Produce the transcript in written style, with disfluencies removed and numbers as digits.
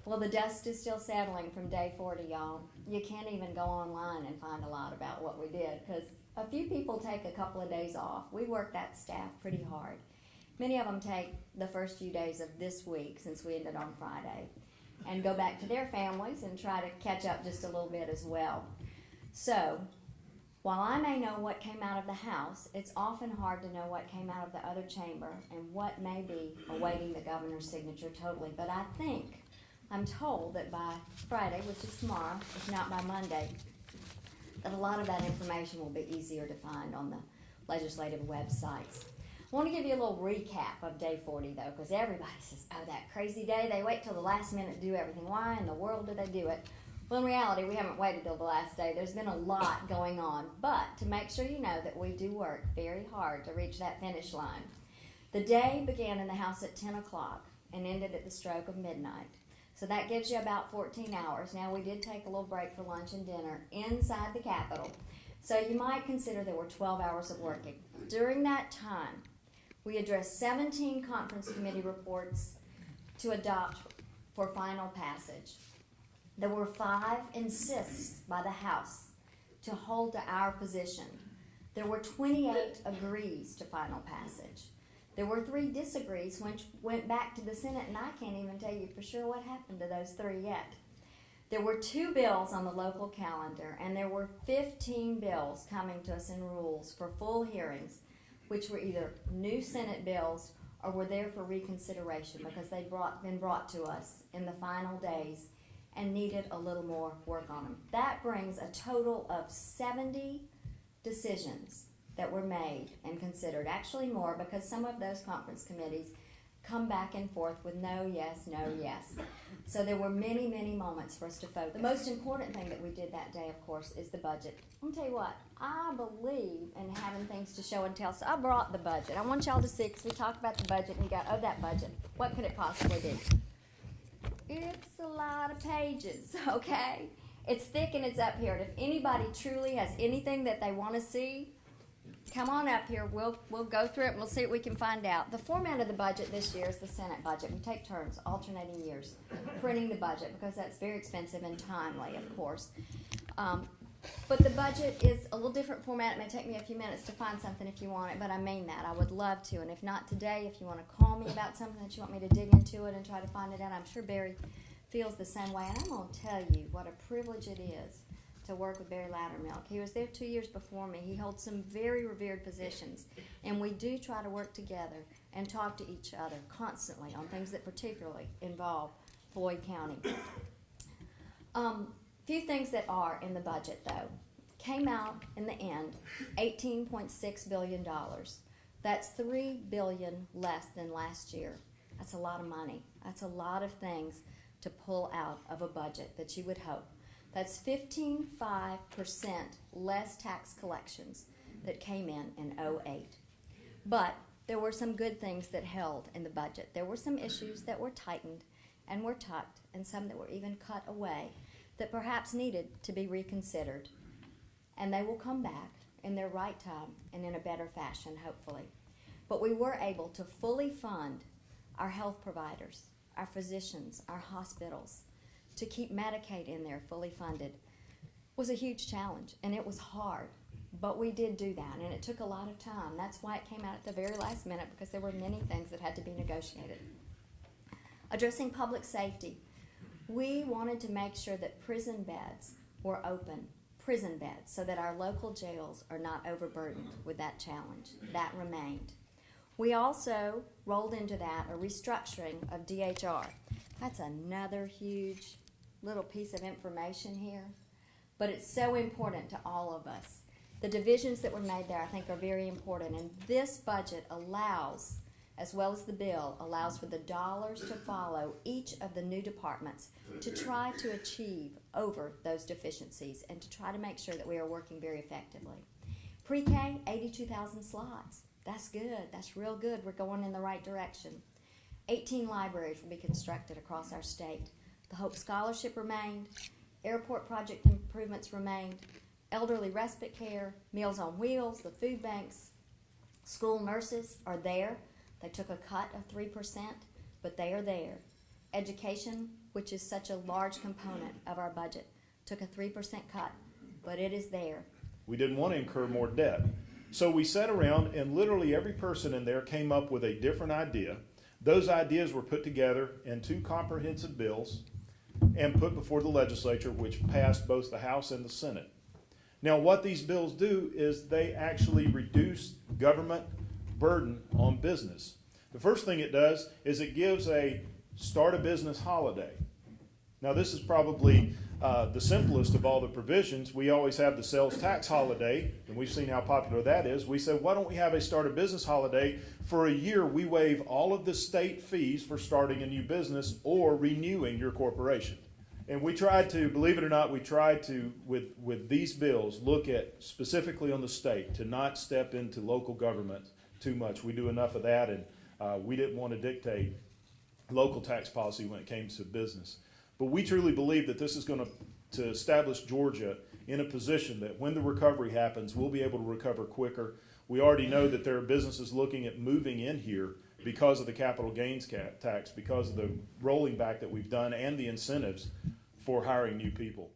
Well, the dust is still settling from day 40, y'all. You can't even go online and find a lot about what we did because a few people take a couple of days off. We work that staff pretty hard. Many of them take the first few days of this week, since we ended on Friday, and go back to their families and try to catch up just a little bit as well. So, while I may know what came out of the House, it's often hard to know what came out of the other chamber and what may be awaiting the governor's signature totally. But I'm told that by Friday, which is tomorrow, if not by Monday, that a lot of that information will be easier to find on the legislative websites. I want to give you a little recap of day 40, though, because everybody says, oh, that crazy day, they wait till the last minute to do everything. Why in the world do they do it? Well, in reality, we haven't waited till the last day. There's been a lot going on, but to make sure you know that we do work very hard to reach that finish line. The day began in the House at 10 o'clock and ended at the stroke of midnight. So that gives you about 14 hours. Now, we did take a little break for lunch and dinner inside the Capitol. So you might consider there were 12 hours of working. During that time, we addressed 17 conference committee reports to adopt for final passage. There were 5 insists by the House to hold to our position. There were 28 agrees to final passage. There were 3 disagrees, which went back to the Senate, and I can't even tell you for sure what happened to those 3 yet. There were 2 bills on the local calendar, and there were 15 bills coming to us in rules for full hearings, which were either new Senate bills or were there for reconsideration because they'd been brought to us in the final days and needed a little more work on them. That brings a total of 70 decisions that were made and considered. Actually more, because some of those conference committees come back and forth with no, yes, no, yes. So there were many, many moments for us to vote. The most important thing that we did that day, of course, is the budget. I'm going to tell you what, I believe in having things to show and tell, so I brought the budget. I want y'all to see, because we talk about the budget and you go, oh, that budget, what could it possibly be? It's a lot of pages, okay? It's thick and it's up here. And if anybody truly has anything that they want to see, come on up here. We'll go through it and we'll see what we can find out. The format of the budget this year is the Senate budget. We take turns, alternating years, printing the budget because that's very expensive and timely, of course. But the budget is a little different format. It may take me a few minutes to find something if you want it, but I mean that. I would love to. And if not today, if you want to call me about something that you want me to dig into it and try to find it out, I'm sure Barry feels the same way. And I'm going to tell you what a privilege it is to work with Barry Loudermilk. He was there 2 years before me. He holds some very revered positions. And we do try to work together and talk to each other constantly on things that particularly involve Floyd County. Few things that are in the budget, though. Came out in the end, $18.6 billion. That's $3 billion less than last year. That's a lot of money. That's a lot of things to pull out of a budget that you would hope. That's 15.5% less tax collections that came in 2008. But there were some good things that held in the budget. There were some issues that were tightened and were tucked, and some that were even cut away that perhaps needed to be reconsidered. And they will come back in their right time and in a better fashion, hopefully. But we were able to fully fund our health providers, our physicians, our hospitals. To keep Medicaid in there fully funded was a huge challenge, and it was hard. But we did do that, and it took a lot of time. That's why it came out at the very last minute, because there were many things that had to be negotiated. Addressing public safety. We wanted to make sure that prison beds were open, prison beds, so that our local jails are not overburdened with that challenge. That remained. We also rolled into that a restructuring of DHR. That's another huge little piece of information here, but it's so important to all of us. The divisions that were made there, I think, are very important, and this budget allows, as well as the bill, allows for the dollars to follow each of the new departments to try to achieve over those deficiencies and to try to make sure that we are working very effectively. Pre-K, 82,000 slots. That's good. That's real good. We're going in the right direction. 18 libraries will be constructed across our state. The Hope Scholarship remained. Airport project improvements remained. Elderly respite care, Meals on Wheels, the food banks, school nurses are there. They took a cut of 3%, but they are there. Education which is such a large component of our budget, took a 3% cut, but it is there. We didn't want to incur more debt. So we sat around and literally every person in there came up with a different idea. Those ideas were put together in 2 comprehensive bills and put before the legislature, which passed both the House and the Senate. Now, what these bills do is they actually reduce government burden on business. The first thing it does is it gives a start a business holiday. Now, this is probably the simplest of all the provisions. We always have the sales tax holiday, and we've seen how popular that is. We said, why don't we have a start a business holiday? For a year, we waive all of the state fees for starting a new business or renewing your corporation. And we tried to, believe it or not, we tried to, with these bills, look at specifically on the state to not step into local government too much. We do enough of that, and we didn't want to dictate local tax policy when it came to business. But we truly believe that this is going to establish Georgia in a position that when the recovery happens, we'll be able to recover quicker. We already know that there are businesses looking at moving in here because of the capital gains tax, because of the rolling back that we've done and the incentives for hiring new people.